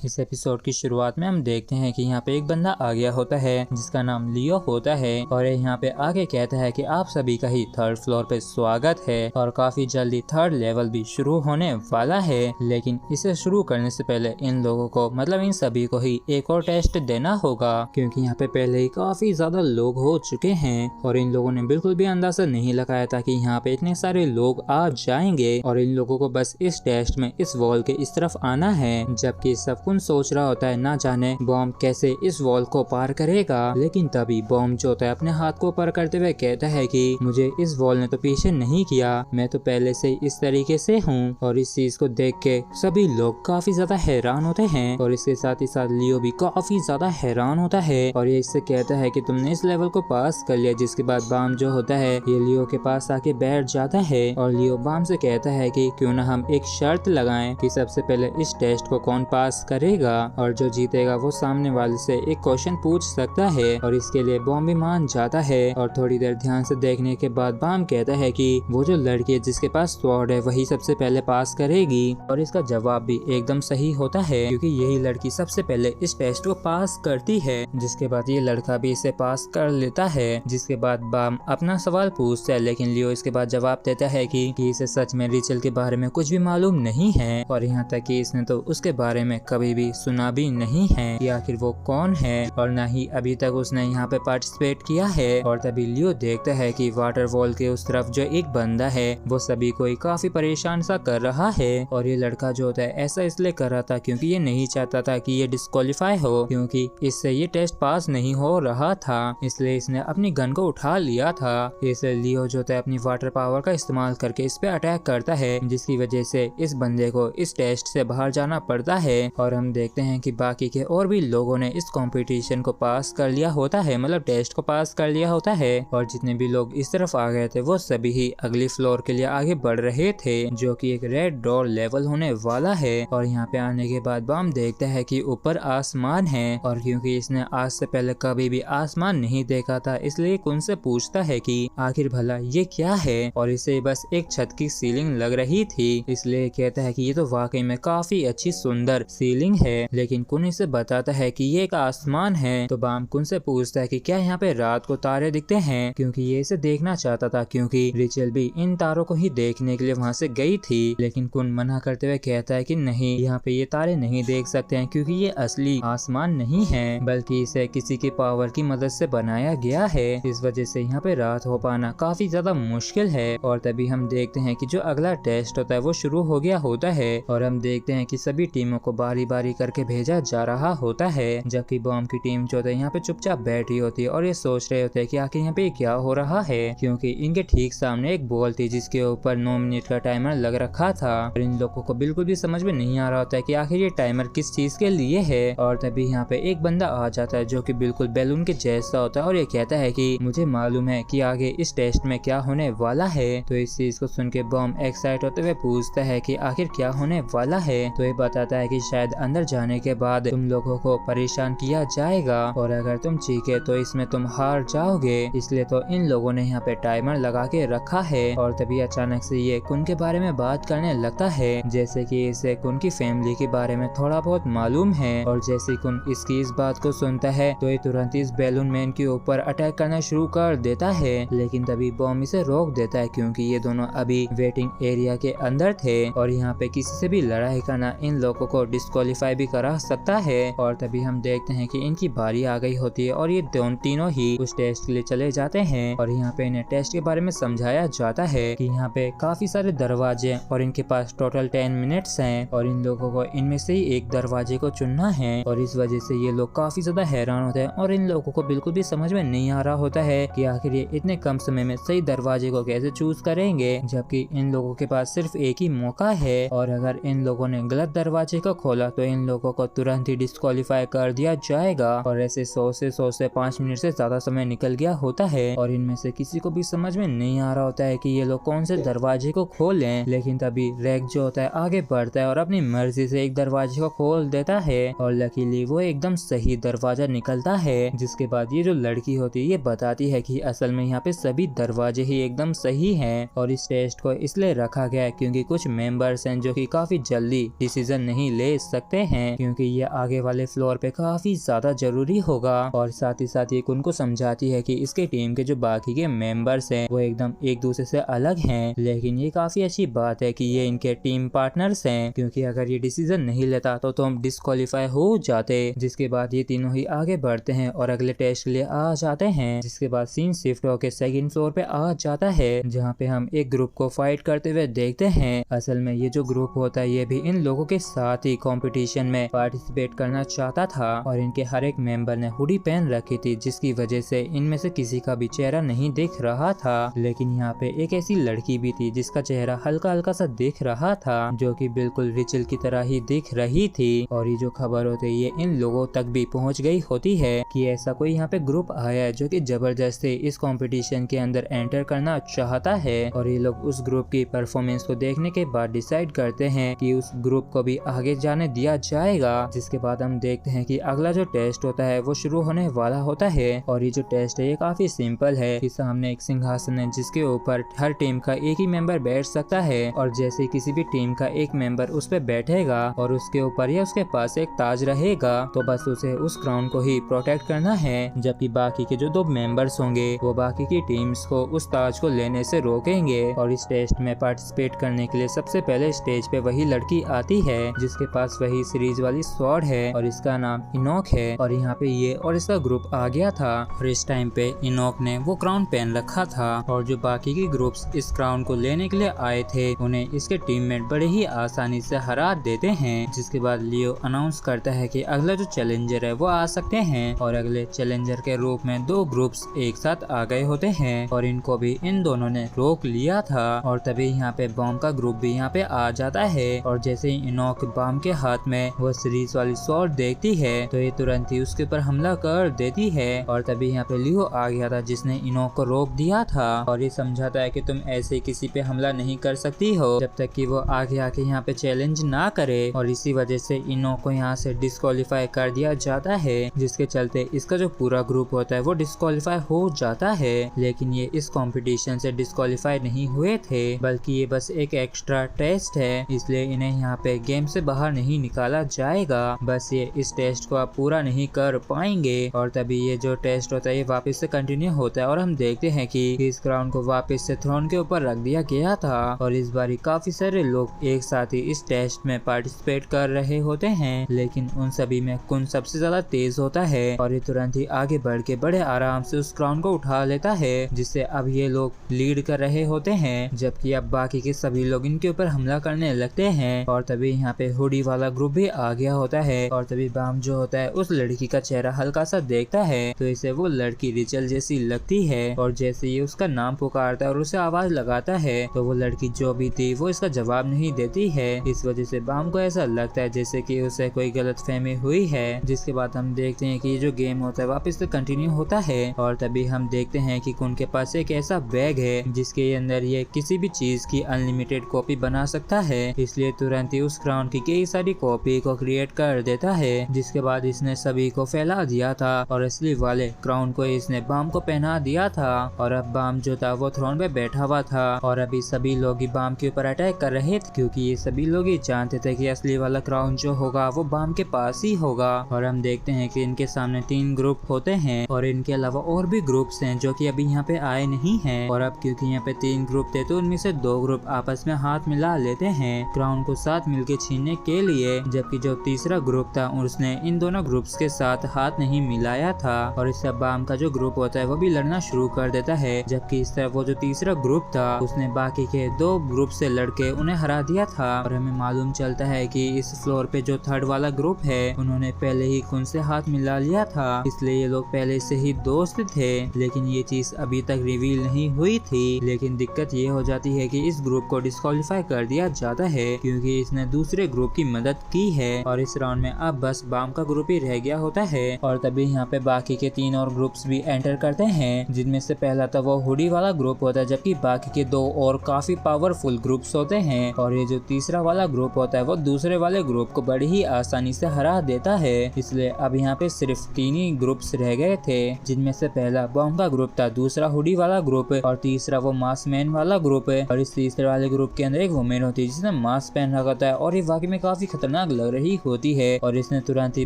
इस एपिसोड की शुरुआत में हम देखते हैं कि यहाँ पे एक बंदा आ गया होता है जिसका नाम लियो होता है और ये यहाँ पे आगे कहता है कि आप सभी का ही थर्ड फ्लोर पे स्वागत है और काफी जल्दी थर्ड लेवल भी शुरू होने वाला है। लेकिन इसे शुरू करने से पहले इन लोगों को मतलब इन सभी को ही एक और टेस्ट देना होगा, क्योंकि यहाँ पे पहले ही काफी ज्यादा लोग हो चुके हैं और इन लोगों ने बिल्कुल भी अंदाजा नहीं लगाया था कि यहाँ पे इतने सारे लोग आ जाएंगे और इन लोगों को बस इस टेस्ट में इस वॉल के इस तरफ आना है। जबकि सब कुछ सोच रहा होता है ना जाने बॉम्ब कैसे इस वॉल को पार करेगा, लेकिन तभी बॉम्ब जो होता है अपने हाथ को ऊपर करते हुए कहता है कि मुझे इस वॉल ने तो पीछे नहीं किया, मैं तो पहले से इस तरीके से हूँ। और इस चीज को देख के सभी लोग काफी ज्यादा हैरान होते हैं और इसके साथ ही साथ लियो भी काफी ज्यादा हैरान होता है और ये इससे कहता है कि तुमने इस लेवल को पास कर लिया। जिसके बाद बाम जो होता है ये लियो के पास आके बैठ जाता है और लियो बाम से कहता है कि क्यों ना हम एक शर्त लगाएं कि सबसे पहले इस टेस्ट को कौन पास करेगा और जो जीतेगा वो सामने वाले से एक क्वेश्चन पूछ सकता है। और इसके लिए बॉम भी मान जाता है और थोड़ी देर ध्यान से देखने के बाद बाम कहता है कि वो जो लड़की है जिसके पास स्वॉर्ड है वही सबसे पहले पास करेगी और इसका जवाब भी एकदम सही होता है क्योंकि यही लड़की सबसे पहले इस टेस्ट को पास करती है। जिसके बाद ये लड़का भी इसे पास कर लेता है। जिसके बाद बाम अपना सवाल पूछता है लेकिन लियो इसके बाद जवाब देता है कि इसे सच में रिचल के बारे में कुछ भी मालूम नहीं है और यहाँ तक कि इसने तो उसके बारे में कभी भी सुना भी नहीं है कि आखिर वो कौन है और न ही अभी तक उसने यहाँ पे पार्टिसिपेट किया है। और तभी लियो देखता है कि वाटर वॉल के उस तरफ जो एक बंदा है वो सभी को काफी परेशान सा कर रहा है और ये लड़का जो होता है ऐसा इसलिए कर रहा था क्योंकि ये नहीं चाहता था कि ये डिस्क्वालीफाई हो, क्योंकि इससे ये टेस्ट पास नहीं हो रहा था, इसलिए इसने अपनी गन को उठा लिया था। इसलिए लियो जो होता है अपनी वाटर पावर का इस्तेमाल करके इस पे अटैक करता है जिसकी वजह से इस बंदे को इस टेस्ट से बाहर जाना पड़ता है। और हम देखते हैं कि बाकी के और भी लोगों ने इस कंपटीशन को पास कर लिया होता है, मतलब टेस्ट को पास कर लिया होता है और जितने भी लोग इस तरफ आ गए थे वो सभी ही अगली फ्लोर के लिए आगे बढ़ रहे थे जो कि एक रेड डोर लेवल होने वाला है। और यहाँ पे आने के बाद बम देखता है कि ऊपर आसमान है और क्योंकि इसने आज से पहले कभी भी आसमान नहीं देखा था इसलिए उनसे पूछता है कि आखिर भला ये क्या है और इसे बस एक छत की सीलिंग लग रही थी, इसलिए कहता है कि ये तो वाकई में काफी अच्छी सुंदर सीलिंग है। लेकिन कुन इसे बताता है कि ये एक आसमान है तो बाम कुन से पूछता है कि क्या यहाँ पे रात को तारे दिखते हैं, क्योंकि ये इसे देखना चाहता था क्योंकि रिचल भी इन तारों को ही देखने के लिए वहाँ से गई थी। लेकिन कुन मना करते हुए कहता है कि नहीं, यहाँ पे ये तारे नहीं देख सकते हैं क्योंकि ये असली आसमान नहीं है बल्कि इसे किसी की पावर की मदद से बनाया गया है, इस वजह से यहाँ पे रात हो पाना काफी ज्यादा मुश्किल है। और तभी हम देखते हैं कि जो अगला टेस्ट होता है वो शुरू हो गया होता है और हम देखते हैं कि सभी टीमों को बारी बारी करके भेजा जा रहा होता है, जबकि बॉम्ब की टीम जो है यहाँ पे चुपचाप बैठी होती है और ये सोच रहे होते हैं कि आखिर यहाँ पे क्या हो रहा है, क्योंकि इनके ठीक सामने एक बॉल थी जिसके ऊपर 9 मिनट का टाइमर लग रखा था और इन लोगों को बिल्कुल भी समझ में नहीं आ रहा होता है कि आखिर ये टाइमर किस चीज के लिए है। और तभी यहाँ पे एक बंदा आ जाता है जो कि बिल्कुल बैलून के जैसा होता है और ये कहता है कि मुझे मालूम है कि आगे इस टेस्ट में क्या होने वाला है। तो इस चीज को सुन के बॉम्ब एक्साइट होते हुए पूछता है कि आखिर क्या होने वाला है, तो ये बताता है कि शायद अंदर जाने के बाद तुम लोगों को परेशान किया जाएगा और अगर तुम चीखे तो इसमें तुम हार जाओगे, इसलिए तो इन लोगों ने यहाँ पे टाइमर लगा के रखा है। और तभी अचानक से ये कुन के बारे में बात करने लगता है जैसे कि इसे कुन की फैमिली के बारे में थोड़ा बहुत मालूम है और जैसे कुन इसकी इस बात को सुनता है तो ये तुरंत इस बैलून मैन के ऊपर अटैक करना शुरू कर देता है। लेकिन तभी बॉम्ब इसे रोक देता है क्योंकि ये दोनों अभी वेटिंग एरिया के अंदर थे और यहाँ पे किसी से भी लड़ाई करना इन लोगों को डिस्क्वालीफाई भी करा सकता है। और तभी हम देखते हैं कि इनकी बारी आ गई होती है और ये तीनों ही उस टेस्ट के लिए चले जाते हैं और यहाँ पे इन्हें टेस्ट के बारे में समझाया जाता है कि यहाँ पे काफी सारे दरवाजे और इनके पास टोटल 10 मिनट्स हैं और इन लोगों को इनमें से ही एक दरवाजे को चुनना है। और इस वजह से ये लोग काफी ज्यादा हैरान होते हैं और इन लोगों को बिल्कुल भी समझ में नहीं आ रहा होता है कि आखिर ये इतने कम समय में सही दरवाजे को कैसे चूज करेंगे, जबकि इन लोगों के पास सिर्फ एक ही मौका है और अगर इन लोगों ने गलत दरवाजे को खोला तो इन लोगों को तुरंत ही डिस्क्वालीफाई कर दिया जाएगा। और ऐसे 100 से 5 मिनट से ज्यादा समय निकल गया होता है और इनमें से किसी को भी समझ में नहीं आ रहा होता है कि ये लोग कौन से दरवाजे को खोलें। लेकिन तभी रैक जो होता है आगे बढ़ता है और अपनी मर्जी से एक दरवाजे को खोल देता है और लकीली वो एकदम सही दरवाजा निकलता है। जिसके बाद ये जो लड़की होती है ये बताती है कि असल में यहाँ पे सभी दरवाजे ही एकदम सही हैं और इस टेस्ट को इसलिए रखा गया है क्योंकि कुछ मेंबर्स हैं जो कि काफी जल्दी डिसीजन नहीं ले सकते सकते हैं, क्योंकि ये आगे वाले फ्लोर पे काफी ज्यादा जरूरी होगा। और साथ ही साथ ये उनको समझाती है कि इसके टीम के जो बाकी के मेंबर्स हैं वो एकदम एक दूसरे से अलग हैं, लेकिन ये काफी अच्छी बात है कि ये इनके टीम पार्टनर्स हैं, क्योंकि अगर ये डिसीजन नहीं लेता तो हम डिस्क्वालीफाई हो जाते। जिसके बाद ये तीनों ही आगे बढ़ते हैं और अगले टेस्ट के लिए आ जाते हैं। जिसके बाद सीन शिफ्ट होकर सेकंड फ्लोर पे आ जाता है, जहाँ पे हम एक ग्रुप को फाइट करते हुए देखते हैं। असल में ये जो ग्रुप होता है ये भी इन लोगों के साथ ही कंपटीशन में पार्टिसिपेट करना चाहता था, और इनके हर एक मेंबर ने हुडी पहन रखी थी, जिसकी वजह से इनमें से किसी का भी चेहरा नहीं दिख रहा था। लेकिन यहाँ पे एक ऐसी लड़की भी थी जिसका चेहरा हल्का हल्का सा दिख रहा था, जो कि बिल्कुल रिचल की तरह ही दिख रही थी। और ये जो खबर होती है ये इन लोगों तक भी पहुँच गई होती है कि ऐसा कोई यहाँ पे ग्रुप आया है जो कि जबरदस्ती इस कंपटीशन के अंदर एंटर करना चाहता है। और ये लोग उस ग्रुप की परफॉर्मेंस को देखने के बाद डिसाइड करते हैं कि उस ग्रुप को भी आगे जाने दिया जाएगा। जिसके बाद हम देखते हैं कि अगला जो टेस्ट होता है वो शुरू होने वाला होता है। और ये जो टेस्ट है ये काफी सिंपल है कि सामने एक सिंहासन है जिसके ऊपर हर टीम का एक ही मेंबर बैठ सकता है, और जैसे किसी भी टीम का एक मेंबर उस पे बैठेगा और उसके ऊपर या उसके पास एक ताज रहेगा, तो बस उसे उस क्राउन को ही प्रोटेक्ट करना है। जबकि बाकी के जो 2 मेंबर्स होंगे वो बाकी की टीम्स को उस ताज को लेने से रोकेंगे। और इस टेस्ट में पार्टिसिपेट करने के लिए सबसे पहले स्टेज पे वही लड़की आती है जिसके पास वही सीरीज वाली स्वॉर्ड है, और इसका नाम इनोक है। और यहाँ पे ये और इसका ग्रुप आ गया था, और इस टाइम पे इनोक ने वो क्राउन पहन रखा था। और जो बाकी के ग्रुप्स इस क्राउन को लेने के लिए आए थे उन्हें इसके टीममेट बड़े ही आसानी से हरा देते हैं। जिसके बाद लियो अनाउंस करता है कि अगला जो चैलेंजर है वो आ सकते हैं, और अगले चैलेंजर के रूप में 2 ग्रुप्स एक साथ आ गए होते हैं, और इनको भी इन दोनों ने रोक लिया था। और तभी यहाँ पे बॉम्ब का ग्रुप भी यहाँ पे आ जाता है, और जैसे ही इनोक बॉम्ब के हाथ में वो सीरीज वाली स्वॉर्ड देखती है तो ये तुरंत ही उसके ऊपर हमला कर देती है। और तभी यहाँ पे लियो आ गया था जिसने इनोक को रोक दिया था, और ये समझाता है कि तुम ऐसे किसी पे हमला नहीं कर सकती हो जब तक कि वो आगे आके यहाँ पे चैलेंज ना करे। और इसी वजह से इनोक को यहाँ से डिस्क्वालीफाई कर दिया जाता है, जिसके चलते इसका जो पूरा ग्रुप होता है वो डिस्क्वालीफाई हो जाता है। लेकिन ये इस कंपटीशन से डिस्क्वालीफाई नहीं हुए थे, बल्कि ये बस एक एक्स्ट्रा टेस्ट है, इसलिए इन्हें यहाँ पे गेम से बाहर नहीं निकाला जाएगा। बस ये इस टेस्ट को आप पूरा नहीं कर पाएंगे। और तभी ये जो टेस्ट होता है ये वापस से कंटिन्यू होता है, और हम देखते हैं कि इस क्राउन को वापस से थ्रोन के ऊपर रख दिया गया था, और इस बार काफी सारे लोग एक साथ ही इस टेस्ट में पार्टिसिपेट कर रहे होते हैं। लेकिन उन सभी में कुन सबसे ज्यादा तेज होता है, और ये तुरंत ही आगे बढ़ के बड़े आराम से उस क्राउन को उठा लेता है, जिससे अब ये लोग लीड कर रहे होते हैं। जबकि अब बाकी के सभी लोग इनके ऊपर हमला करने लगते हैं। और तभी यहाँ पे हुडी वाला ग्रुप भी आ गया होता है, और तभी बाम जो होता है उस लड़की का चेहरा हल्का सा देखता है तो इसे वो लड़की रिचल जैसी लगती है। और जैसे ये उसका नाम पुकारता है और उसे आवाज लगाता है तो वो लड़की जो भी थी वो इसका जवाब नहीं देती है। इस वजह से बाम को ऐसा लगता है जैसे कि उसे कोई गलतफहमी हुई है। जिसके बाद हम देखते हैं कि ये जो गेम होता है वापस से कंटिन्यू होता है, और तभी हम देखते हैं कि उनके पास एक ऐसा बैग है जिसके अंदर ये किसी भी चीज की अनलिमिटेड कॉपी बना सकता है। इसलिए तुरंत ही उस क्राउन की कई सारी कॉपी को क्रिएट कर देता है, जिसके बाद इसने सभी को फैला दिया था, और असली वाले क्राउन को इसने बाम को पहना दिया था। और अब बाम जो था वो थ्रोन पे बैठा हुआ था, और अभी सभी लोग ही बाम के ऊपर अटैक कर रहे थे, क्योंकि ये सभी लोग ही जानते थे कि असली वाला क्राउन जो होगा वो बाम के पास ही होगा। और हम देखते हैं कि इनके सामने 3 ग्रुप होते हैं, और इनके अलावा और भी ग्रुप्स हैं जो कि अभी यहाँ पे आए नहीं हैं। और अब क्योंकि यहाँ पे 3 ग्रुप थे तो उनमें से 2 ग्रुप आपस में हाथ मिला लेते हैं क्राउन को साथ मिलके छीनने के लिए, जबकि जो तीसरा ग्रुप था उसने इन दोनों ग्रुप्स के साथ हाथ नहीं मिलाया था। और इससे बाम का जो ग्रुप होता है वो भी लड़ना शुरू कर देता है, जबकि इस तरह वो जो तीसरा ग्रुप था उसने बाकी के 2 ग्रुप से लड़के उन्हें हरा दिया था। और हमें मालूम चलता है कि इस फ्लोर पे जो थर्ड वाला ग्रुप है उन्होंने पहले ही खुन से हाथ मिला लिया था, इसलिए ये लोग पहले से ही दोस्त थे। लेकिन ये चीज अभी तक रिवील नहीं हुई थी। लेकिन दिक्कत ये हो जाती है कि इस ग्रुप को डिस्क्वालीफाई कर दिया जाता है क्योंकि इसने दूसरे ग्रुप की मदद की है, और इस राउंड में अब बस बाम का ग्रुप ही रह गया होता है। और तभी यहाँ पे बाकी के 3 और ग्रुप्स भी एंटर करते हैं, जिनमें से पहला तो वो हुडी वाला ग्रुप होता है, जबकि बाकी के 2 और काफी पावरफुल ग्रुप्स होते हैं। और ये जो तीसरा वाला ग्रुप होता है वो दूसरे वाले ग्रुप को बड़ी ही आसानी से हरा देता है। इसलिए अब यहाँ पे सिर्फ 3 ही ग्रुप्स रह गए थे, जिनमें से पहला बॉम्ब का ग्रुप था, दूसरा हुडी वाला ग्रुप और तीसरा वो मास्क मैन वाला ग्रुप है। और इस तीसरे वाले ग्रुप के अंदर एक वुमेन होती है जिसने मास्क पहन रखा होता है, और ये वाकई में काफी खतरनाक खतरनाक लग रही होती है और इसने तुरंत ही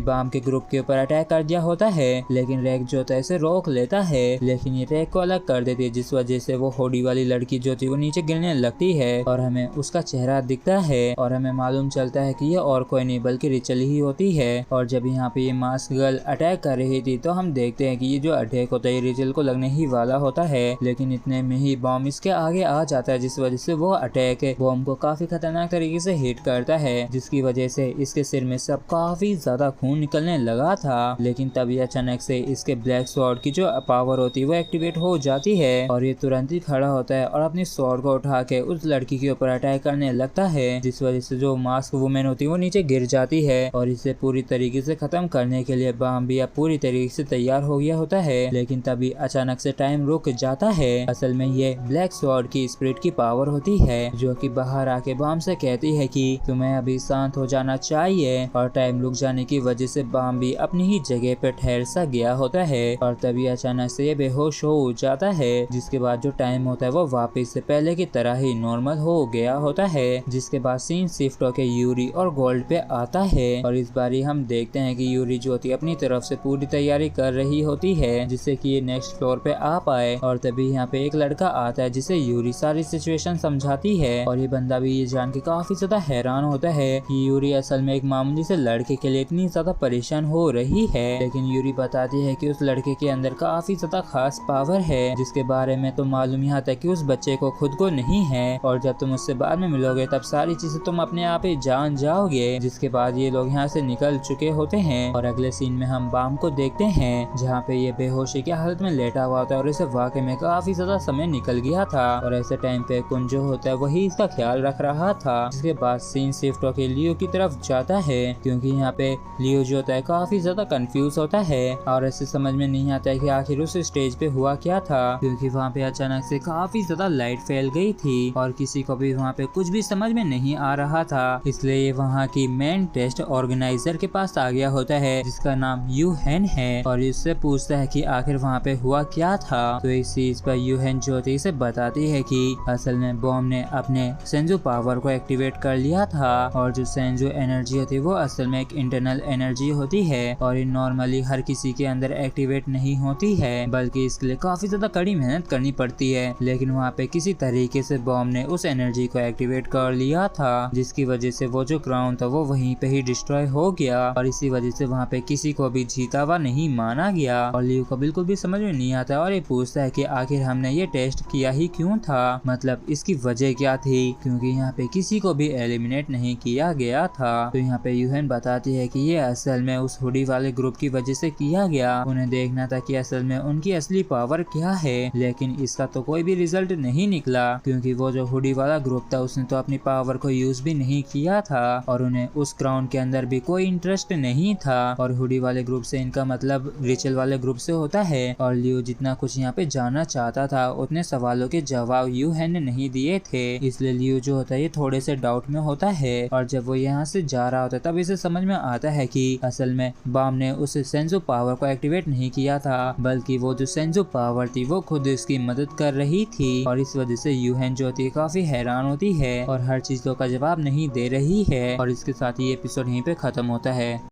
बॉम्ब के ग्रुप के ऊपर अटैक कर दिया होता है। लेकिन रैक जो होता है इसे रोक लेता है, लेकिन ये रैक को अलग कर देती है, जिस वजह से वो होडी वाली लड़की जो थी वो नीचे गिरने लगती है और हमें उसका चेहरा दिखता है और हमें मालूम चलता है कि ये और कोई नहीं बल्कि रिचल ही होती है। और जब यहाँ पे ये मास्क गर्ल अटैक कर रही थी तो हम देखते हैं कि ये जो अटैक होता है रिचल को लगने ही वाला होता है, लेकिन इतने में ही बॉम्ब इसके आगे आ जाता है, जिस वजह से वो अटैक बॉम्ब को काफी खतरनाक तरीके से हिट करता है, जिसकी वजह से इसके सिर में सब काफी ज्यादा खून निकलने लगा था। लेकिन तभी अचानक से इसके ब्लैक स्वॉर्ड की जो पावर होती है वो एक्टिवेट हो जाती है और ये तुरंत ही खड़ा होता है और अपनी स्वॉर्ड को उठा के उस लड़की के ऊपर अटैक करने लगता है, जिस वजह से जो मास्क वुमेन होती है वो नीचे गिर जाती है और इसे पूरी तरीके से खत्म करने के लिए बॉम्ब भी अब पूरी तरीके से तैयार हो गया होता है। लेकिन तभी अचानक से टाइम रुक जाता है। असल में ये ब्लैक स्वॉर्ड की स्पिरिट की पावर होती है जो कि बाहर आके बॉम्ब से कहती है कि तुम्हें अभी शांत हो जाना चाहिए और टाइम रुक जाने की वजह से बॉम्ब भी अपनी ही जगह पे ठहर सा गया होता है और तभी अचानक से ये बेहोश हो जाता है, जिसके बाद जो टाइम होता है वो वापस से पहले की तरह ही नॉर्मल हो गया होता है। जिसके बाद सीन शिफ्ट होके यूरी और गोल्ड पे आता है और इस बारी हम देखते हैं कि यूरी जो होती है अपनी तरफ से पूरी तैयारी कर रही होती है जिससे कि ये नेक्स्ट फ्लोर पे आ पाए और तभी यहाँ पे एक लड़का आता है जिसे यूरी सारी सिचुएशन समझाती है और ये बंदा भी ये जान के काफी ज्यादा हैरान होता है कि यूरी असल में एक मामूली से लड़के के लिए इतनी ज्यादा परेशान हो रही है। लेकिन यूरी बताती है कि उस लड़के के अंदर काफी ज्यादा खास पावर है जिसके बारे में तो मालूम यहाँ तक कि उस बच्चे को खुद को नहीं है और जब तुम उससे बाद में मिलोगे तब सारी चीजें तुम अपने आप ही जान जाओगे। जिसके बाद ये लोग यहाँ से निकल चुके होते हैं और अगले सीन में हम बॉम्ब को देखते हैं जहाँ पे ये बेहोशी की हालत में लेटा हुआ था और इसे वाकई में काफी ज्यादा समय निकल गया था और ऐसे टाइम पे कुंज जो होता है वही इसका ख्याल रख रहा था। जिसके बाद सीन शिफ्ट होकर लियो की तरफ जाता है क्योंकि यहाँ पे लियो जो होता है काफी ज्यादा कंफ्यूज होता है और ऐसे समझ में नहीं आता है कि आखिर उस स्टेज पे हुआ क्या था, क्योंकि वहाँ पे अचानक से काफी ज्यादा लाइट फैल गई थी और किसी को भी वहाँ पे कुछ भी समझ में नहीं आ रहा था। इसलिए ये वहाँ की मेन टेस्ट ऑर्गेनाइजर के पास आ गया होता है जिसका नाम यूहेन है और इससे पूछता है कि आखिर वहाँ पे हुआ क्या था। तो इस चीज पर यूहेन जो होती है इसे बताती है कि असल में बॉम्ब ने अपने सेंजू पावर को एक्टिवेट कर लिया था और जो सेंजू एनर्जी होती है वो असल में एक इंटरनल एनर्जी होती है और ये नॉर्मली हर किसी के अंदर एक्टिवेट नहीं होती है बल्कि इसके लिए काफी ज्यादा कड़ी मेहनत करनी पड़ती है। लेकिन वहाँ पे किसी तरीके से बॉम्ब ने उस एनर्जी को एक्टिवेट कर लिया था जिसकी वजह से वो जो क्राउन था वो वहीं पे ही डिस्ट्रॉय हो गया और इसी वजह से वहाँ पे किसी को भी जीता हुआ नहीं माना गया और लियो को बिल्कुल भी समझ में नहीं आता और ये पूछता है कि आखिर हमने ये टेस्ट किया ही क्यों था, मतलब इसकी वजह क्या थी, क्योंकि यहाँ पे किसी को भी एलिमिनेट नहीं किया गया था। तो यहाँ पे यूहेन बताती है कि ये असल में उस हुडी वाले ग्रुप की वजह से किया गया, उन्हें देखना था कि असल में उनकी असली पावर क्या है, लेकिन इसका तो कोई भी रिजल्ट नहीं निकला क्योंकि वो जो हुडी वाला ग्रुप था उसने तो अपनी पावर को यूज भी नहीं किया था और उन्हें उस क्राउन के अंदर भी कोई इंटरेस्ट नहीं था और हुडी वाले ग्रुप से इनका मतलब रिचल वाले ग्रुप से होता है। और लियो जितना कुछ यहाँ पे जानना चाहता था उतने सवालों के जवाब यूहेन ने नहीं दिए थे, इसलिए लियो जो होता है ये थोड़े से डाउट में होता है और जब वो यहाँ से जा रहा होता है तब इसे समझ में आता है कि असल में बॉम्ब ने उस सेंजो पावर को एक्टिवेट नहीं किया था बल्कि वो जो सेंजो पावर थी वो खुद इसकी मदद कर रही थी और इस वजह से यूहेन जो होती है काफी हैरान होती है और हर चीजों का जवाब नहीं दे रही है और इसके साथ ही एपिसोड यहीं पे खत्म होता है।